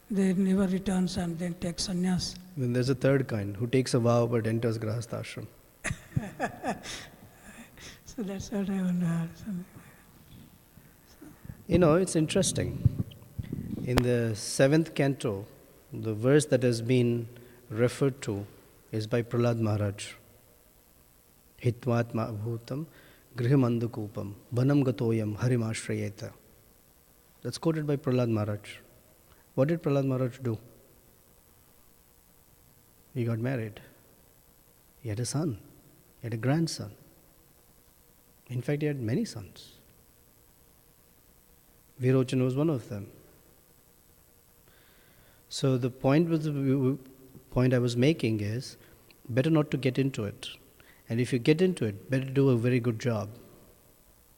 They never returns and then take sannyas. Then there's a third kind who takes a vow but enters Grahastha ashram. So that's what I want to add. It's interesting. In the 7th canto, the verse that has been referred to is by Prahlad Maharaj. Hitvatma bhutam grihimandukupam vanam gatoyam harimashrayeta. That's quoted by Prahlad Maharaj. What did Prahlad Maharaj do? He got married. He had a son. He had a grandson. In fact, he had many sons. Virochan was one of them. So the point I was making is, better not to get into it. And if you get into it, better do a very good job.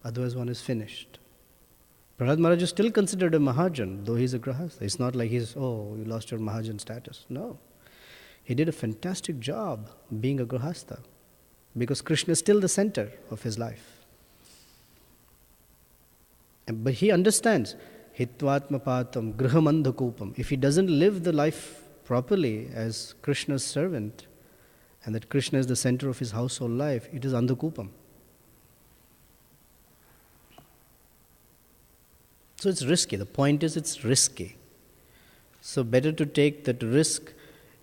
Otherwise one is finished. Prahlad Maharaj is still considered a Mahajan, though he's a Grahastha. It's not like you lost your Mahajan status. No. He did a fantastic job being a Grahastha, because Krishna is still the center of his life. But he understands, hitvatmapatam grihamandhakupam. If he doesn't live the life properly as Krishna's servant, and that Krishna is the center of his household life, it is andhakupam. So it's risky. The point is, it's risky. So better to take that risk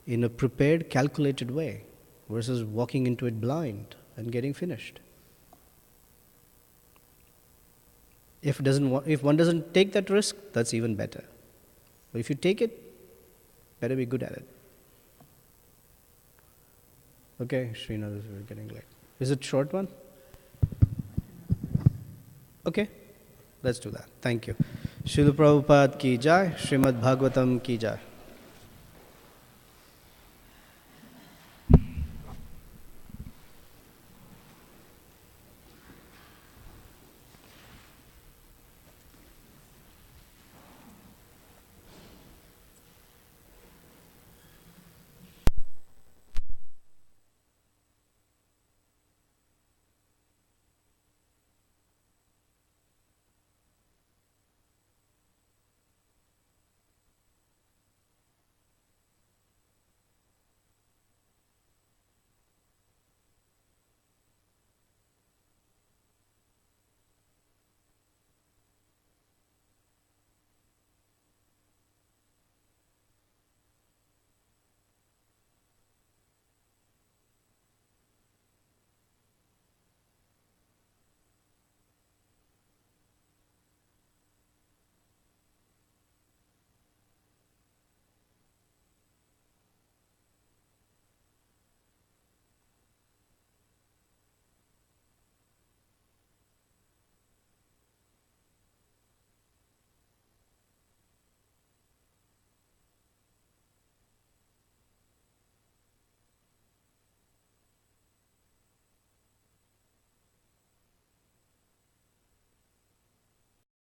in a prepared, calculated way versus walking into it blind and getting finished. If one doesn't take that risk, that's even better. But if you take it, better be good at it. Okay, Srinath, we're getting late. Is it short one? Okay, let's do that. Thank you. Srila Prabhupada ki jai, Srimad Bhagavatam ki jai.